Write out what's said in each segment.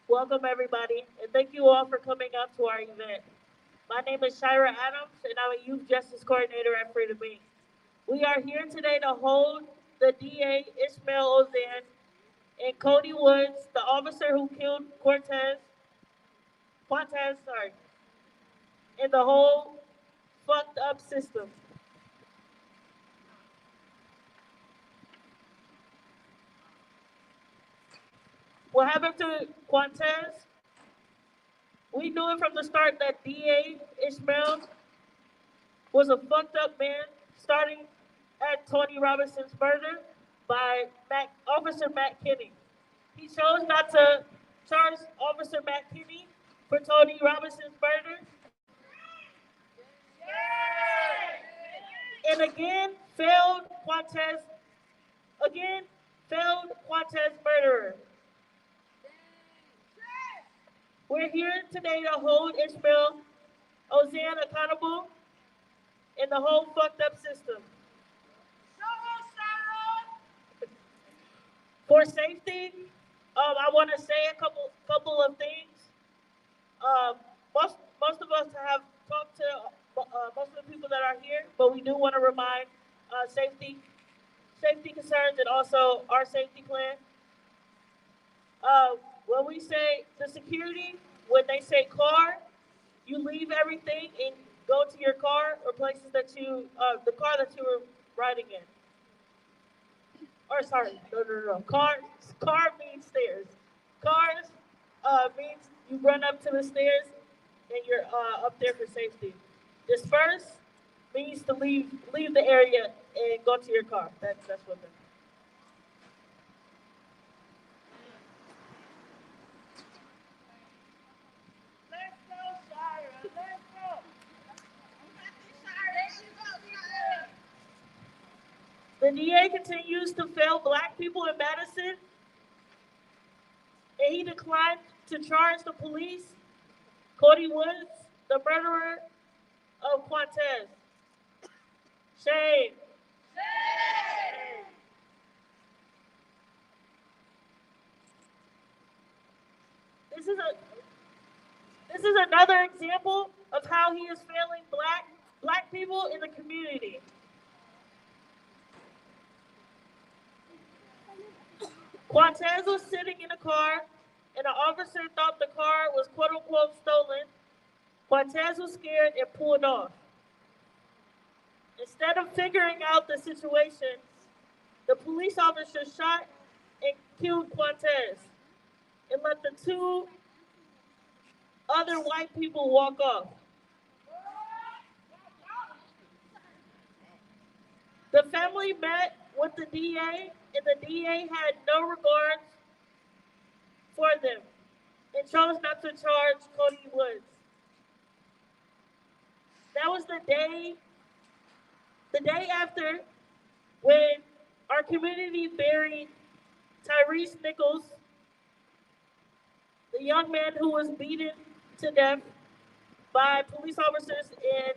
Welcome, everybody, and thank you all for coming out to our event. My name is Shira Adams, and I'm a youth justice coordinator at Freedom Inc. We are here today to hold the DA Ismael Ozanne and Cody Woods, the officer who killed Quantez, in the whole fucked up system. What happened to Quantez? We knew it from the start that DA Ismael was a fucked up man, starting at Tony Robinson's murder by Officer Matt Kinney. He chose not to charge Officer Matt Kinney for Tony Robinson's murder. And again, failed Quantez murderer. We're here today to hold Ismael Ozanne accountable in the whole fucked up system. For safety, I want to say a couple of things. Most of us have talked to most of the people that are here, but we do want to remind safety concerns and also our safety plan. When we say the security, when they say car, you leave everything and go to your car or places that the car that you were riding in. Or sorry, no. Car means stairs. Cars means you run up to the stairs and you're up there for safety. Disperse means to leave the area and go to your car. That's what that. Let's go, Shira. Let's go. The DA continues to fail Black people in Madison, and he declined to charge the police, Cody Woods, the murderer of Quantez. Shame. Shame. This is another example of how he is failing black people in the community. Quantez was sitting in a car, and an officer thought the car was quote unquote stolen. Quantez was scared and pulled off. Instead of figuring out the situation, the police officer shot and killed Quantez and let the two other white people walk off. The family met with the DA, and the DA had no regard for them and chose not to charge Cody Woods. That was the day after when our community buried Tyrese Nichols, the young man who was beaten to death by police officers in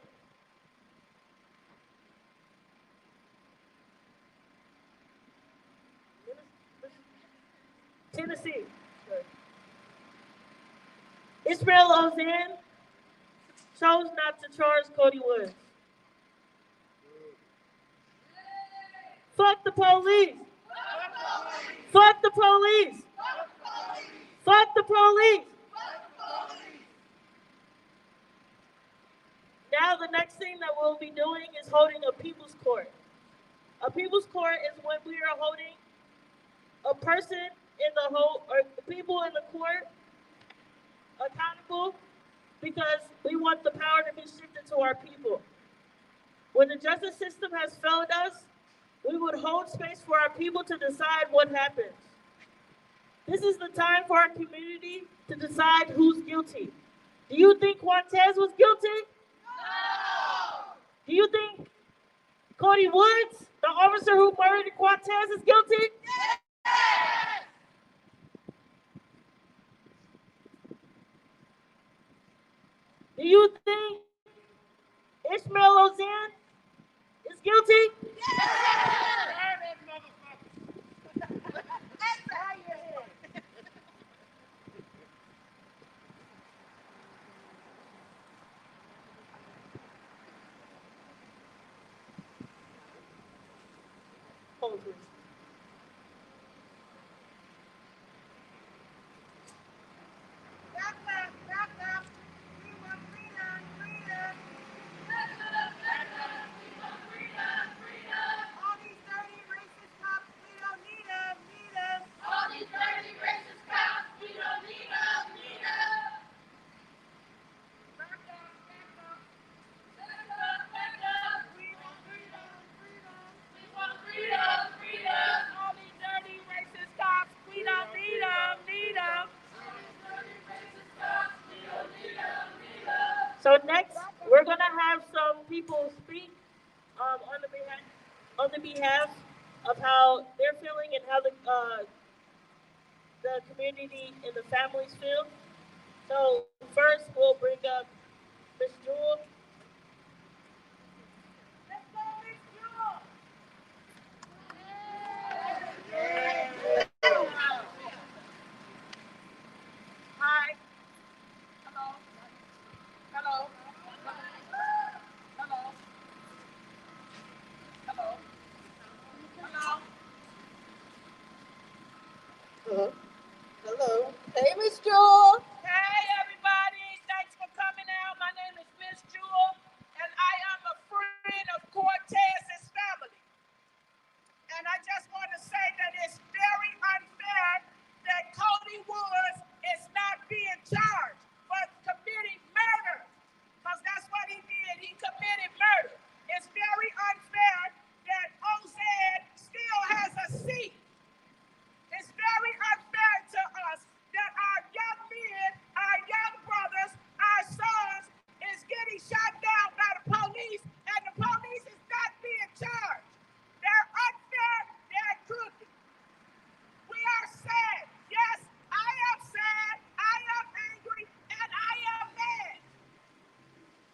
Tennessee. Ismael Ozanne chose not to charge Cody Woods. Fuck the police. Fuck the police. Fuck the police. Now the next thing that we'll be doing is holding a people's court. A people's court is when we are holding a person or the people in the court accountable because we want the power to be shifted to our people. When the justice system has failed us, we would hold space for our people to decide what happens. This is the time for our community to decide who's guilty. Do you think Quantez was guilty? No! Do you think Cody Woods, the officer who murdered Quantez, is guilty? Yes! Do you think Ismael Ozanne is guilty? Yes! forward, please. Back up, back up. We want freedom, freedom. Back up, we want freedom, freedom. All these dirty racist cops, we don't need them, need them. All these dirty racist cops, we don't need them, need them. Back up, back up. Back up, back up. We want freedom, freedom. We want freedom, freedom. All these dirty racist cops, we don't need them, need them. So next, we're gonna have some people speak on the behalf of how they're feeling and how the community and the families feel. So first, we'll bring up Miss Jewel. Let's go, Miss Jewel. Hi. Hello. Hello. Hello. Hello. Hello. Hello. Hey, Miss Jewel. Hey, everybody. Thanks for coming out. My name is Miss Jewel, and I am a friend of Cortez's family. And I just want to say that it's very unfair that Cody Woods is not being charged for committing murder, because that's what he did. He committed murder. It's very unfair that Ozanne still has a seat. It's very unfair to us that our young men, our young brothers, our sons is getting shot down by the police, and the police is not being charged. They're unfair, they're crooked. We are sad. Yes, I am sad, I am angry, and I am mad.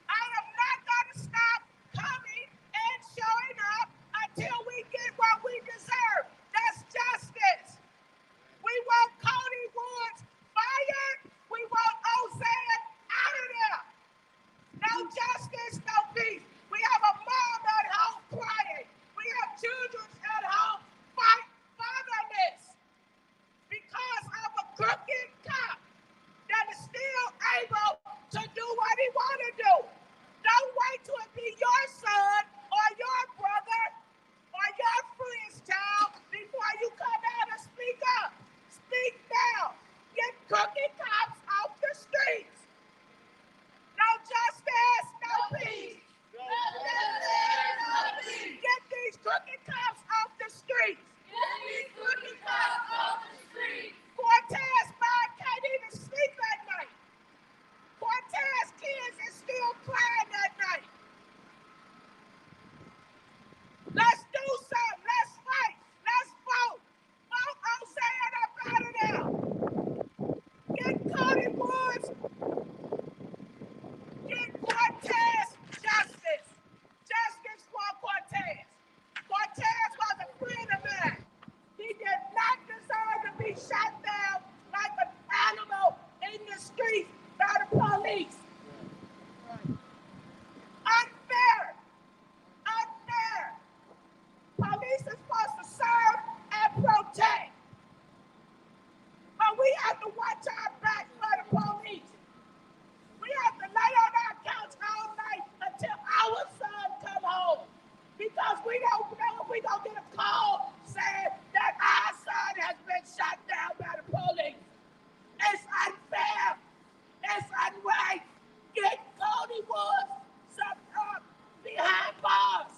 I am not going to stop coming and showing up until we get what we deserve. That's justice. We want Cody Woods fired. We want Ozanne out of there. No justice, no peace. We have a mom at home crying. We have children at home fatherless because of a crooked cop that is still able to do what he want to do. Don't wait till it be your son or your brother or your friend's child before you come out and speak up. Speak now. Get crooked cops off the streets. No justice, no peace. Get these crooked cops off the streets. Get these crooked cops off the streets. Cortez mom can't even sleep at night. Cortez kids is still crying at night. Let's do something. Let's fight. Let's vote. Vote Ozanne up out of there. Get Cody Woods. Get Cortez justice. Justice for Cortez. Cortez was a friend of mine. He did not deserve to be shot down like an animal in the streets by the police. Unfair. Unfair. Police is supposed to serve and protect. But we have to watch our back for the police. We have to lay on our couch all night until our son come home. Because we don't know if we're going to get a call saying that our son has been shot down by the police. It's unfair. It's unright. Get Cody Woods behind bars.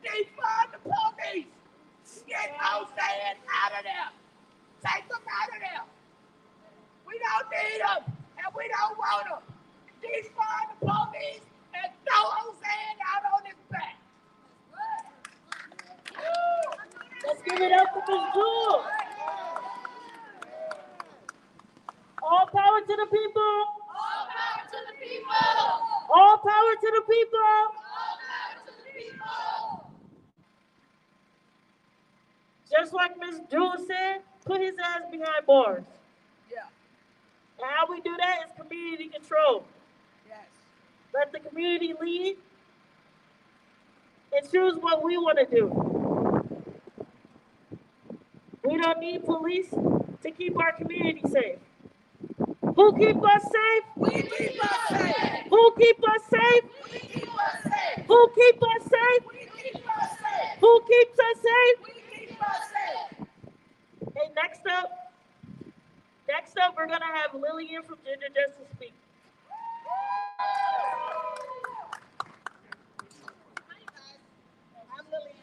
Defund the police. Get Ozanne out of there. Take them out of there. We don't need them, and we don't want them. Defund the police and throw Ozanne out on his back. Let's give it up for Miss Jewel. All power to the people. All power to the people. All power to the people. All power to the people. Just like Miss Jewel said, put his ass behind bars. Yeah. And how we do that is community control. Yes. Let the community lead and choose what we want to do. don't need police to keep our community safe. Who keep us safe? We keep us safe. Who keep us safe? We keep us safe. Who keep us safe? We keep us safe. Who keeps us safe? We keep us safe. Hey, next up, we're gonna have Lillian from Ginger Justice speak. I'm Lillian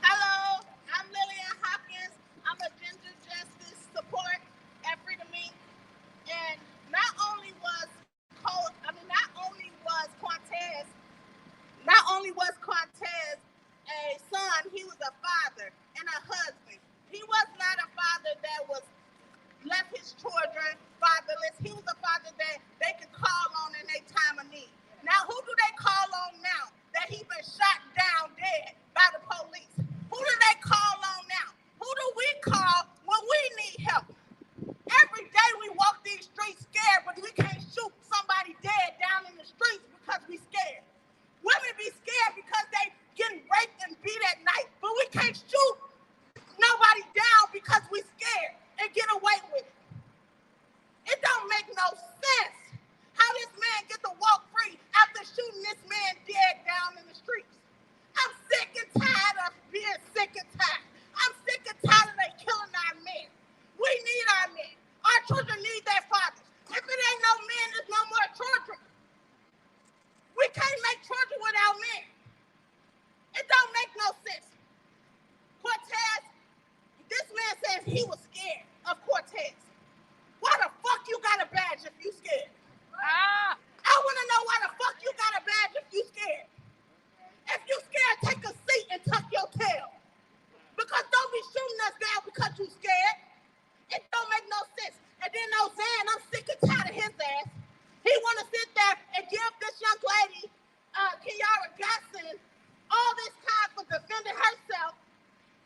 Hello, I'm Lillian Hopkins. I'm a Ginger Justice support at Freedom Inc. And not only was Cortez a son, he was a father and a husband. He was not a father that was left his children fatherless. He was a father that they could call on in their time of need. Now, who do they call on now that he been shot down dead by the police? Who do they call on now? Who do we call when we need help? Every day we walk these streets scared, but we can't shoot somebody dead down in the streets because we scared. Women be scared because they getting raped and beat at night, but we can't shoot nobody down because we scared and get away with it. It don't make no sense how this man get to walk free after shooting this man dead down in the streets. I'm sick and tired of being sick and tired. I'm sick and tired of they killing our men. We need our men. Our children need their fathers. If it ain't no men, there's no more children. We can't make children without men. It don't make no sense. Cortez, this man says he was scared of Cortez. Why the fuck you got a badge if you scared? I want to know why the fuck you got a badge if you scared. If you scared, take a seat and tuck your tail. Because don't be shooting us down because you scared. It don't make no sense. And then Ozanne, I'm sick and tired of his ass. He want to sit there and give this young lady, Kiara Gasson, all this time for defending herself.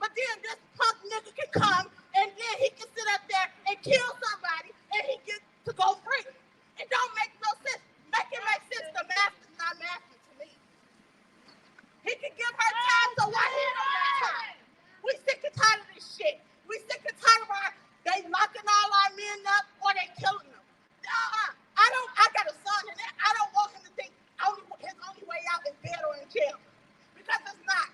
But then this punk nigga can come and then he can sit up there and kill somebody and he gets to go free. It don't make no sense. Make it make sense. The math is not mathing to me. He can give her time, so why he don't got time? We sick and tired of this shit. We sick and tired of they locking all our men up or they killing them. I got a son and I don't want him to think his only way out is dead or in jail. Because it's not.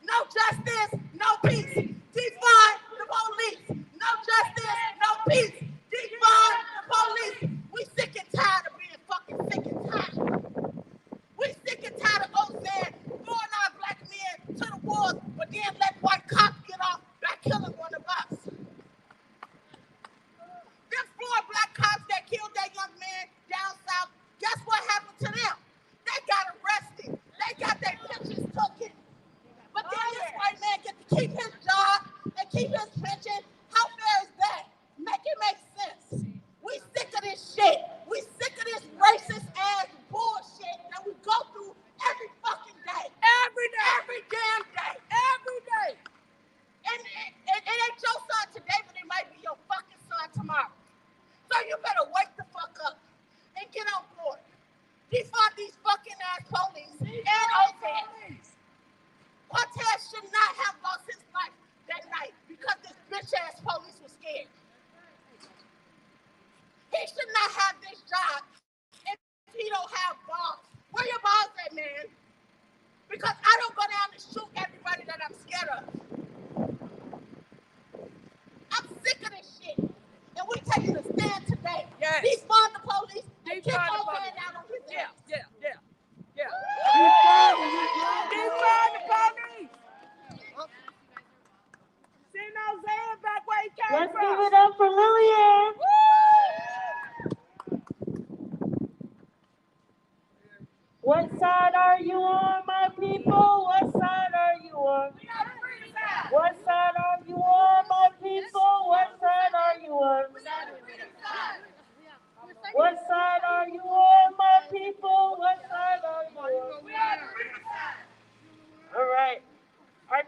No justice, no peace. Defund the police. No justice, no peace. Defund the police. We sick and tired of being fucking sick and tired. We sick and tired of Ozanne throwing our black men to the walls, but then let white cops get off by killing one of us. Them 4 black cops that killed that young man down south, guess what happened to them? They got arrested. They got their pictures taken. But then this white man gets to keep his job and keep his pension. How fair is that? Make it make sense. We sick of this shit. We sick of this racist ass bullshit that we go through every fucking day. Every day. Every damn day. Every day. And it ain't your son today, but it might be your fucking son tomorrow. So you better wake the fuck up and get on board. Defund these fucking ass police and Ozanne. Cortez should not have lost his life that night because this bitch ass police was scared. He should not have this job if he don't have balls. Where your balls at, man? Because I don't go down and shoot everybody that I'm scared of. I'm sick of this shit. And we taking a stand today. Yes. Defund the police and kick Defund the Ozanne police. out on his Yeah, ass. yeah. Defund the police. Send Ozanne back where he came Let's from. give it up for Lillian. What side are you on, my people? What side are you on? What side are you on, my people? What side are you on? What side are you on, my people? What side are you on? All right. Our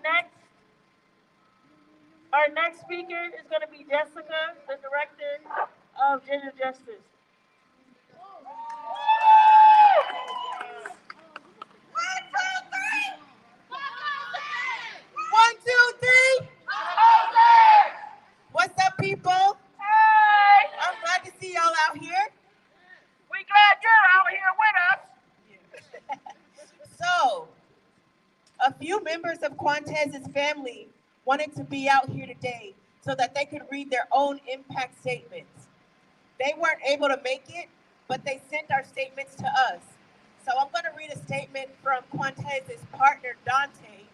next speaker is going to be Jessica, the director of Ginger Justice. all out here? We glad you're out here with us. So, a few members of Quantez's family wanted to be out here today so that they could read their own impact statements. They weren't able to make it, but they sent our statements to us. So I'm going to read a statement from Quantez's partner, Dante.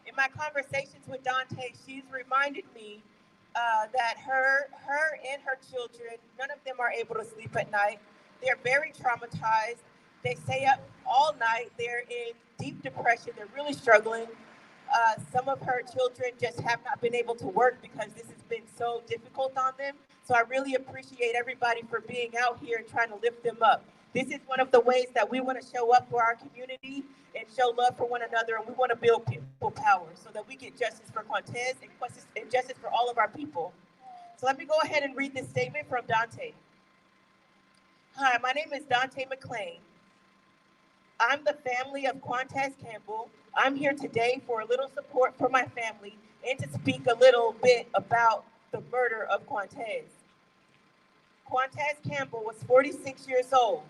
In my conversations with Dante, she's reminded me that her and her children, none of them are able to sleep at night. They're very traumatized. They stay up all night. They're in deep depression. They're really struggling. Some of her children just have not been able to work because this has been so difficult on them. So I really appreciate everybody for being out here and trying to lift them up. This is one of the ways that we want to show up for our community and show love for one another, and we want to build people power so that we get justice for Quantez and justice for all of our people. So let me go ahead and read this statement from Dante. Hi, my name is Dante McClain. I'm the family of Quantez Campbell. I'm here today for a little support for my family and to speak a little bit about the murder of Quantez. Quantez Campbell was 46 years old.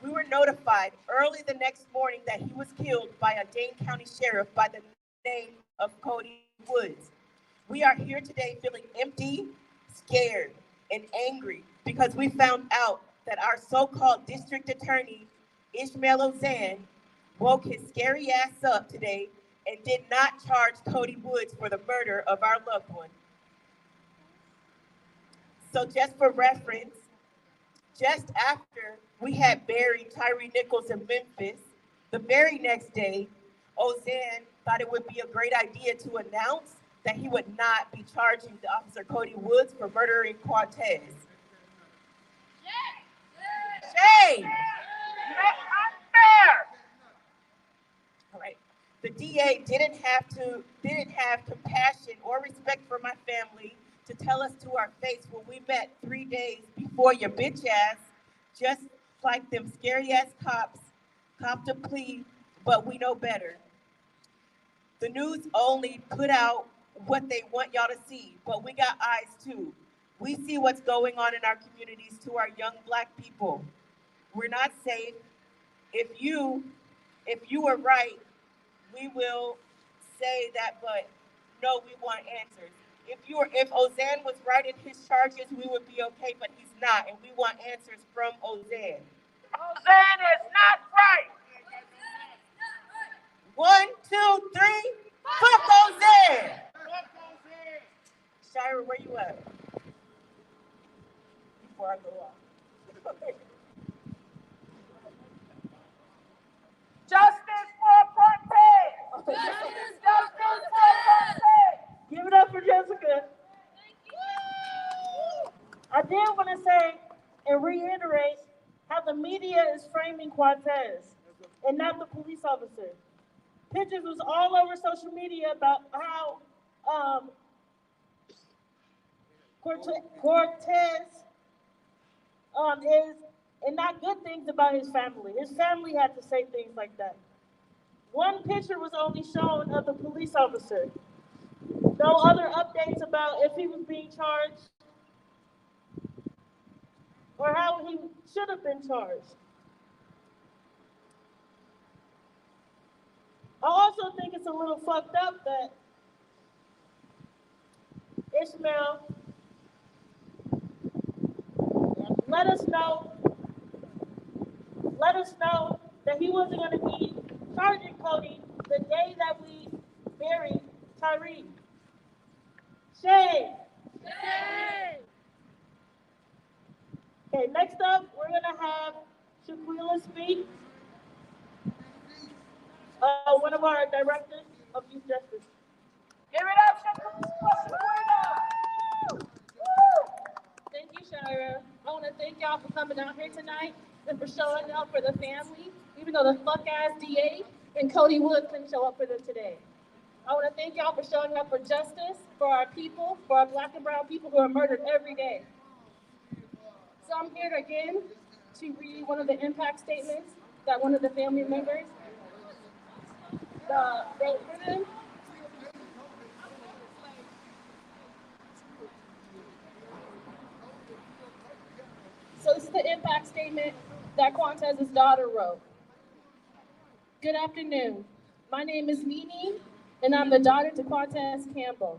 We were notified early the next morning that he was killed by a Dane County sheriff by the name of Cody Woods. We are here today feeling empty, scared, and angry because we found out that our so-called district attorney, Ismael Ozanne, woke his scary ass up today and did not charge Cody Woods for the murder of our loved one. So just for reference, just after we had buried Tyree Nichols in Memphis, the very next day, Ozanne thought it would be a great idea to announce that he would not be charging the officer Cody Woods for murdering Quantez. Shame! Unfair! All right. The DA didn't have compassion or respect for my family to tell us to our face when we met 3 days before your bitch ass, just like them scary ass cops, copped a plea, but we know better. The news only put out what they want y'all to see, but we got eyes too. We see what's going on in our communities to our young Black people. We're not safe. If you were right, we will say that, but no, we want answers. If Ozanne was right in his charges, we would be okay, but he's not, and we want answers from Ozanne. Ozanne is not right. 1, 2, 3, fuck Ozanne! Shira, where you at? Before I go off. Justice for Quantez. Justice for Quantez. Give it up for Jessica. I did want to say and reiterate how the media is framing Quantez and not the police officer. Pictures was all over social media about how Cortez is, and not good things about his family. His family had to say things like that. One picture was only shown of the police officer. No other updates about if he was being charged or how he should have been charged. I also think it's a little fucked up that Ismael let us know that he wasn't going to be charging Cody the day that we buried Tyree. Shame. Okay, next up, we're going to have Shaquila speak. One of our directors of youth justice. Give it up, Shaquila. Thank you, Shira. I want to thank y'all for coming out here tonight and for showing up for the family, even though the fuck-ass DA and Cody Woods couldn't show up for them today. I want to thank y'all for showing up for justice, for our people, for our Black and brown people who are murdered every day. So I'm here again to read one of the impact statements that one of the family members wrote for them. So this is the impact statement that Quantez's daughter wrote. Good afternoon. My name is Nene, and I'm the daughter to Quantez Campbell.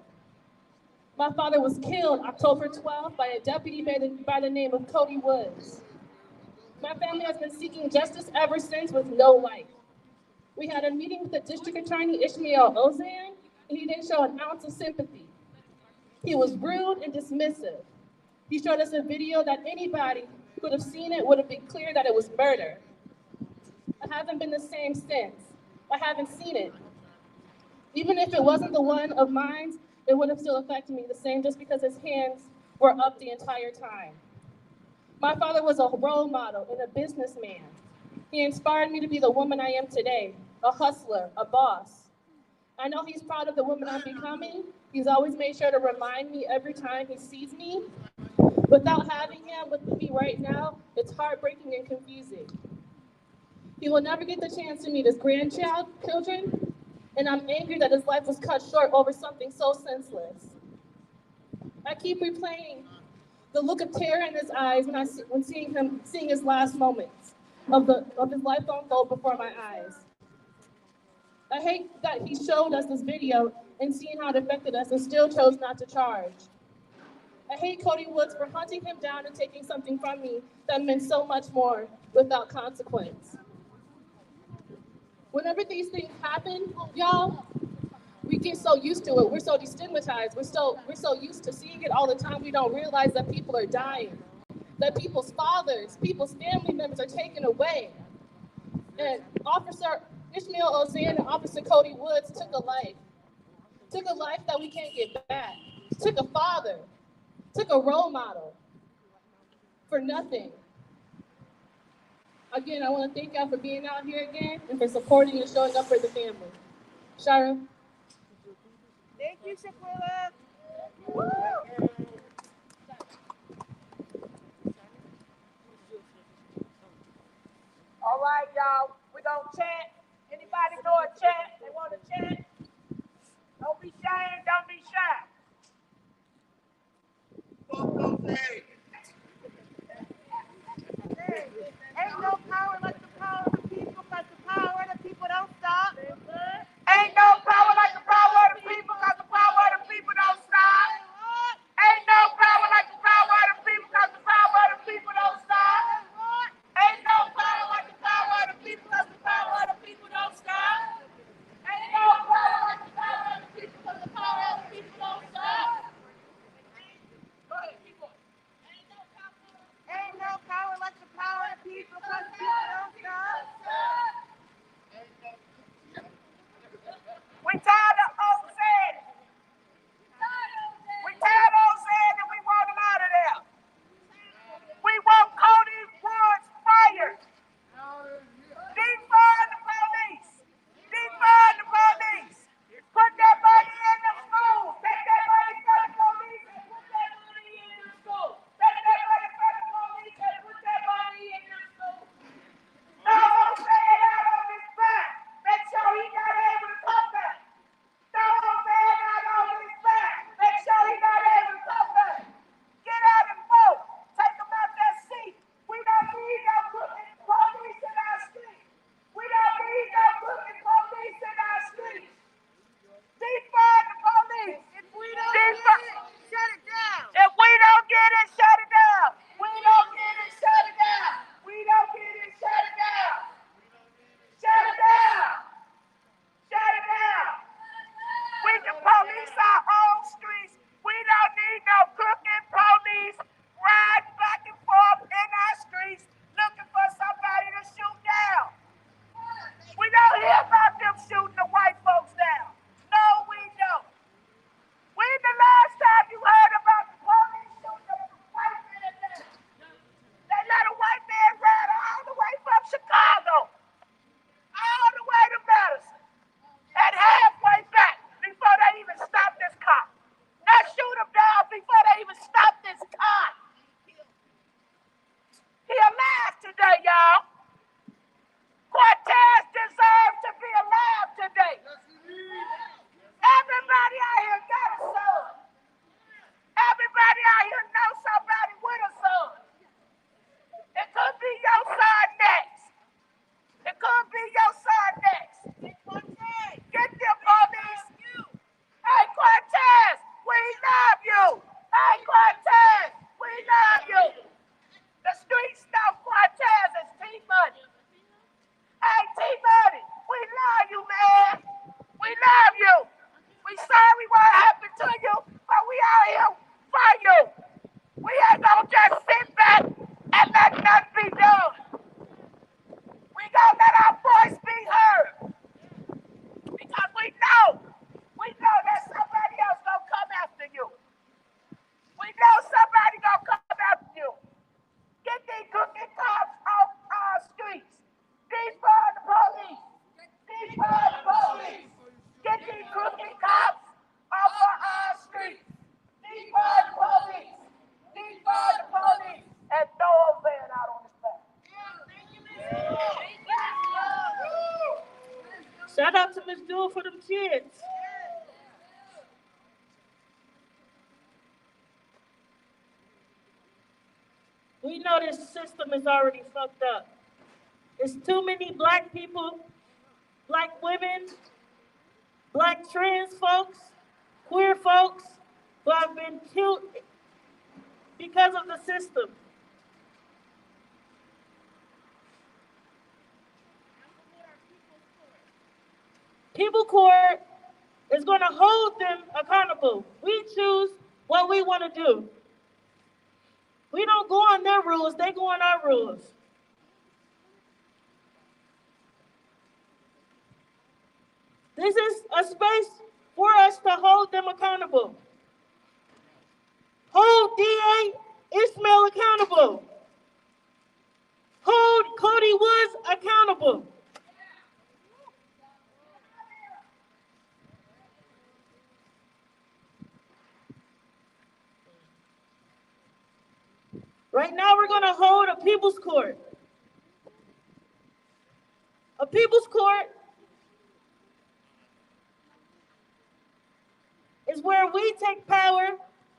My father was killed October 12th by a deputy by the name of Cody Woods. My family has been seeking justice ever since with no light. We had a meeting with the district attorney, Ismael Ozanne, and he didn't show an ounce of sympathy. He was rude and dismissive. He showed us a video that anybody who would have seen it would have been clear that it was murder. I haven't been the same since. I haven't seen it. Even if it wasn't the one of mine, it would have still affected me the same just because his hands were up the entire time. My father was a role model and a businessman. He inspired me to be the woman I am today, a hustler, a boss. I know he's proud of the woman I'm becoming. He's always made sure to remind me every time he sees me. Without having him with me right now, it's heartbreaking and confusing. He will never get the chance to meet his grandchildren, and I'm angry that his life was cut short over something so senseless. I keep replaying the look of terror in his eyes when seeing his last moments of his life unfold before my eyes. I hate that he showed us this video and seeing how it affected us and still chose not to charge. I hate Cody Woods for hunting him down and taking something from me that meant so much more without consequence. Whenever these things happen, y'all, we get so used to it. We're so destigmatized. We're so used to seeing it all the time. We don't realize that people are dying, that people's fathers, people's family members are taken away. And Officer Ismael Ozanne and Officer Cody Woods took a life that we can't get back, took a father, took a role model for nothing. Again, I want to thank y'all for being out here again and for supporting and showing up for the family. Shira. Thank you, Shaquilla. All right, y'all. We're going to chat. Anybody know a chat? They want to chat? Don't be shy. Don't be shy. Ain't no power like the power of the people, because the power of the people don't stop. Ain't no power like the power of the people, because the power of the people don't stop. Ain't no power like the power of the people, because the power of the people don't stop. Ain't no power like the power of the people, because the power of the people don't stop. Ain't no power like the power of the people, because the power of the people don't stop. Shout out to Miss Jewel for them kids. We know this system is already fucked up. It's too many black people, black women, black trans folks, queer folks who have been killed because of the system. People Court is going to hold them accountable. We choose what we want to do. We don't go on their rules, they go on our rules. This is a space for us to hold them accountable. Hold DA Ismael accountable. Hold Cody Woods accountable. Right now, we're going to hold a people's court. A people's court is where we take power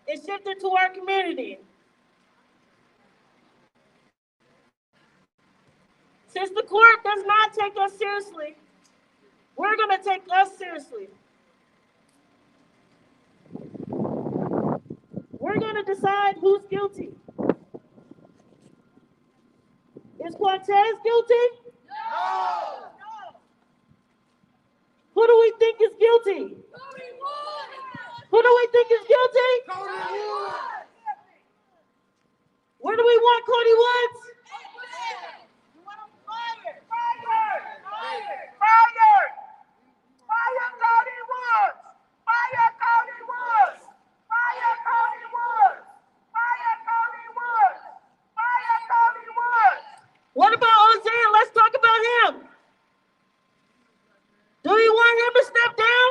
and shift it to our community. Since the court does not take us seriously, we're going to take us seriously. We're going to decide who's guilty. Is Cortez guilty? No. Who do we think is guilty? Who do we think is guilty? Where do we want Cody Woods? What about Ozanne? Let's talk about him. Do we want him to step down?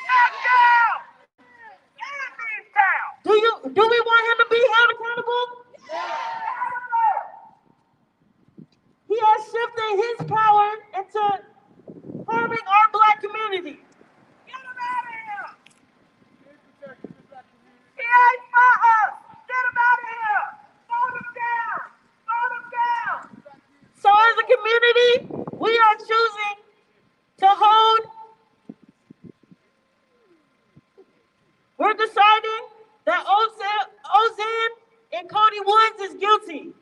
Step down! Do we want him to be held accountable? He has shifted his power into harming our black community. Get him out of here! He ain't for us! Get him out of here! Vote him down! Vote him down! So as a community, we are choosing to hold. We're deciding that Ozanne and Cody Woods is guilty.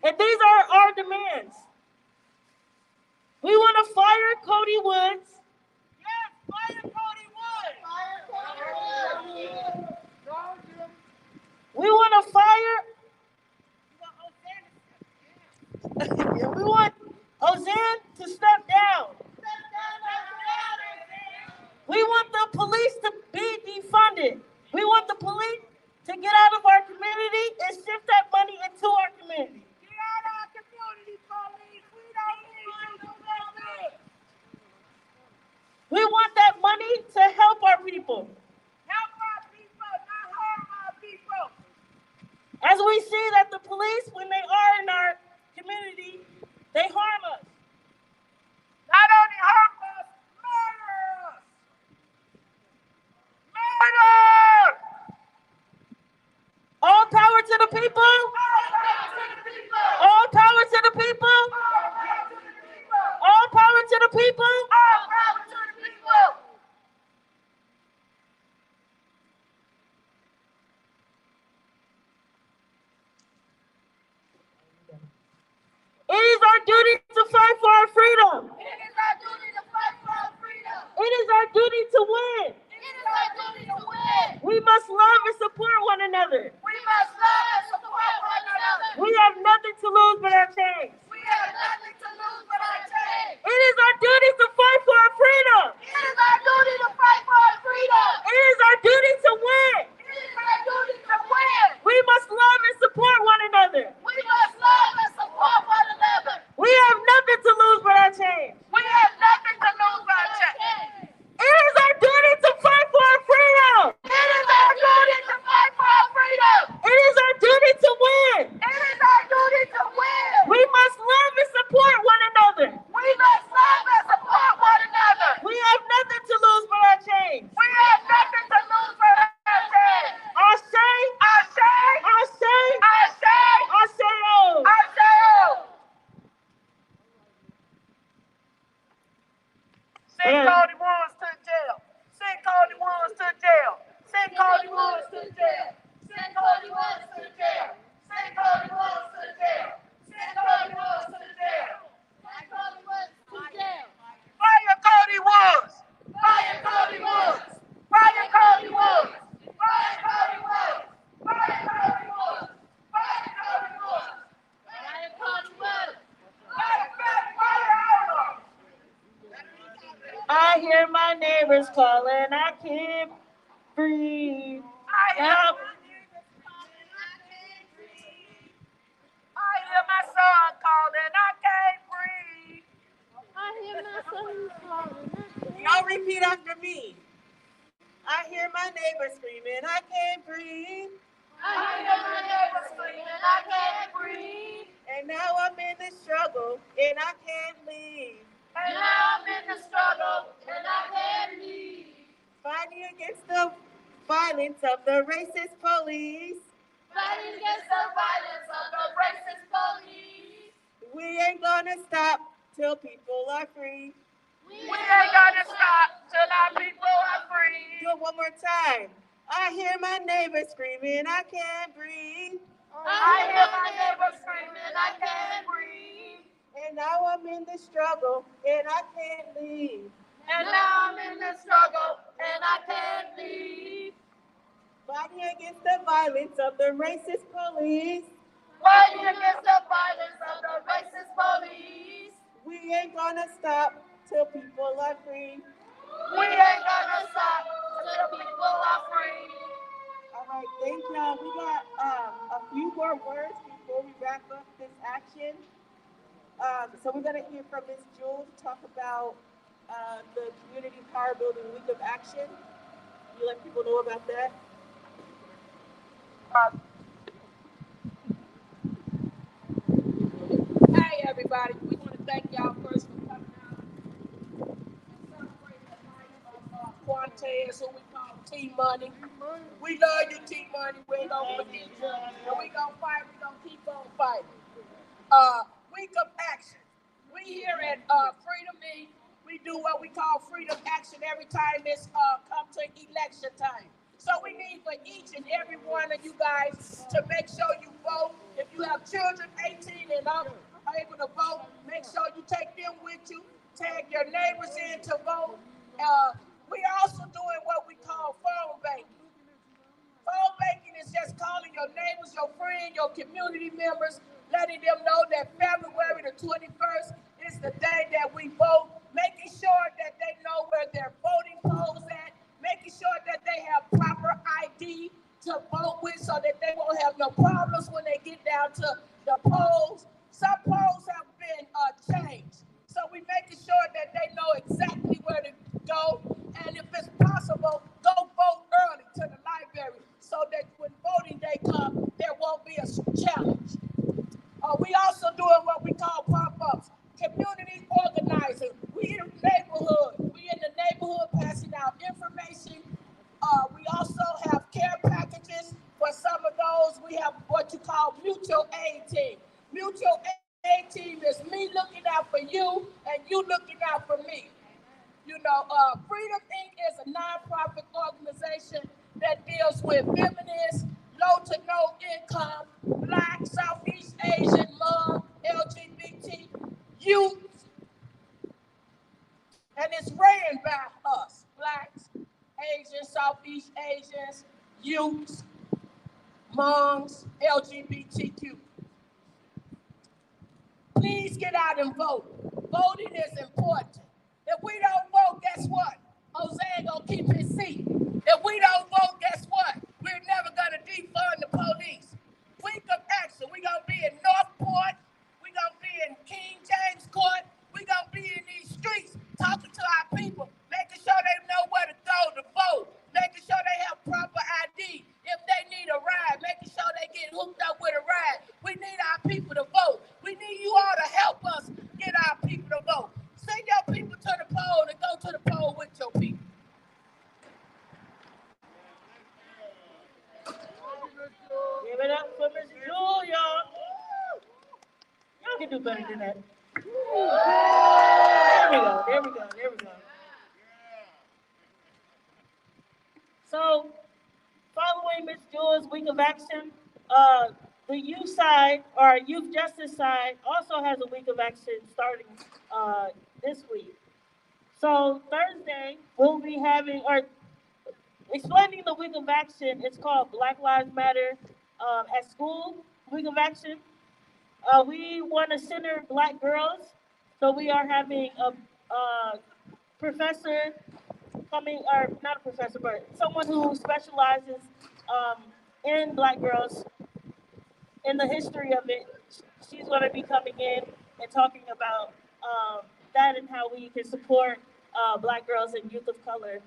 And these are our demands. We want to fire Cody Woods. Yes, fire Cody Woods! We want to fire. We want Ozanne to step down. We want the police to be defunded. We want the police to get out of our community and shift that money into our community. Get out of our community, police! We don't need you no more! We want that money to help our people. Help our people, not harm our people! As we see that the police, when they are in our community, they harm us. Not only harm us, murder us! Murder! All power to the people. All power to the people. All power to the people. It is our duty to fight for our freedom. It is our duty to fight for our freedom. It is our duty to win. It is our duty to win. We must love and support one another. We must love and support one another. We have nothing to lose but our chains. We have nothing to lose but our chains. It is our duty to fight for our freedom. It is our duty to fight for our freedom. It is our duty to win. It is our duty to win. We must love and support one another. We must love and support one another. We have nothing to lose but our chains. We have nothing to lose but our chains. It is our duty to fight for our freedom. It is our duty to fight for our freedom. It is our duty neighbors calling, I can't breathe. Help. I hear my son calling, I can't breathe. I hear my son calling. Y'all repeat after me. I hear my neighbor screaming, I can't breathe. I hear my neighbor screaming, I can't breathe. And now I'm in the struggle and I can't leave. And now I'm in the struggle and I can't leave. Fighting against the violence of the racist police. Fighting against the violence of the racist police. We ain't gonna stop till people are free. We ain't gonna stop till our people are free. Do it one more time. I hear my neighbor screaming, I can't breathe. I hear my neighbor screaming, I can't breathe. And now I'm in the struggle and I can't leave. And now I'm in the struggle and I can't leave. Fighting against the violence of the racist police. Fighting against the violence of the racist police. We ain't gonna stop till people are free. We ain't gonna stop till people are free. All right, thank y'all. We got a few more words before we wrap up this action. So we're gonna hear from Ms. Jewel to talk about the Community Power Building Week of Action. You let people know about that? Hey everybody, we want to thank y'all first for coming out and celebrating the life of Quantes, who we call T-Money. We love you, T-Money. We ain't gonna forget you. And we gonna fight, we gonna keep on fighting. Week of Action. We here at Freedom Inc. We do what we call Freedom Action every time it's come to election time. So we need for each and every one of you guys to make sure you vote. If you have children 18 and up are able to vote, make sure you take them with you. Tag your neighbors in to vote. We also doing what we call phone banking. Phone banking is just calling your neighbors, your friends, your community members, letting them know that February the 21st is the day that we vote, making sure that they know where their voting polls at, making sure that they have proper ID to vote with so that they won't have no problems when they get down to the polls. Some polls have been changed. So we're making sure that they know exactly where to go. And if it's possible, go vote early to the library so that when voting day comes, there won't be a challenge. We also doing what we call pop-ups, community organizing. We in the neighborhood passing out information. We also have care packages for some of those. We have what you call mutual aid team. Mutual aid team is me looking out for you and you looking out for me. You know, Freedom Inc. is a nonprofit organization that deals with feminists, low to no income, Black, Southeast Asian, Muslim, LGBT youth. And it's ran by us, Blacks, Asians, Southeast Asians, youths, moms, LGBTQ. Please get out and vote. Voting is important. If we don't vote, guess what? Ozanne gonna keep his seat. If we don't vote, guess what? We're never gonna defund the police. Week of Action. We're gonna be in Northport. We're gonna be in King James Court. We're gonna be in these streets talking to our people, making sure they know where to go to vote, making sure they have proper ID. If they need a ride, making sure they get hooked up with a ride. We need our people to vote. We need you all to help us get our people to vote. Send your people to the poll and go to the poll with your people. Give it up for Ms. Jewel, y'all. Y'all can do better than that. There we go. So, following Ms. Jewel's Week of Action, the youth side, or youth justice side, also has a Week of Action starting this week. So, Thursday, we'll be having, or explaining the Week of Action. It's called Black Lives Matter at School Week of Action. We want to center Black girls, so we are having a professor coming, or not a professor, but someone who specializes in Black girls, in the history of it. She's going to be coming in and talking about that and how we can support Black girls and youth of color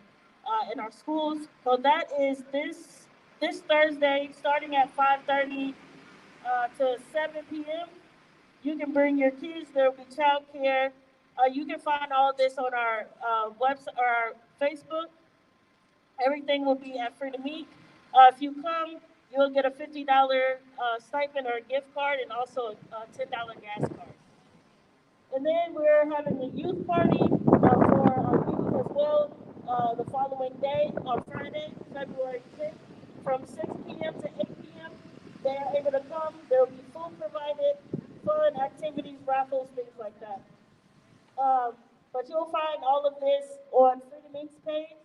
in our schools. So that is this Thursday, starting at 5:30 to 7 p.m. You can bring your kids. There will be childcare. You can find all this on our website or our Facebook. Everything will be at Free to Meet. If you come, you'll get a $50 stipend or a gift card and also a $10 gas card. And then we're having a youth party for our youth as well the following day on Friday, February 5th, from 6 p.m. to 8 p.m. They are able to come. There will be food provided, fun activities, raffles, things like that. But you'll find all of this on Freedom Inc.'s page.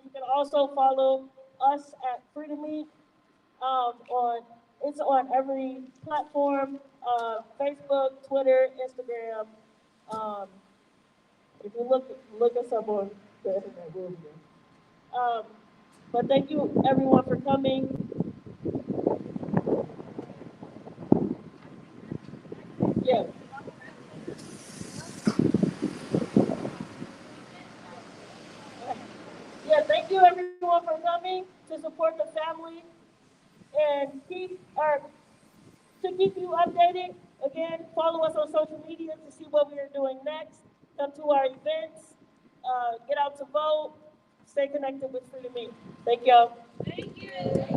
You can also follow us at Freedom Inc. It's on every platform, Facebook, Twitter, Instagram. If you look us up on the internet, we'll be there. But thank you everyone for coming. Yeah. Yeah, thank you everyone for coming to support the family and to keep you updated. Again, follow us on social media to see what we are doing next. Come to our events, get out to vote, stay connected with Freedom Inc. Thank y'all. Thank you.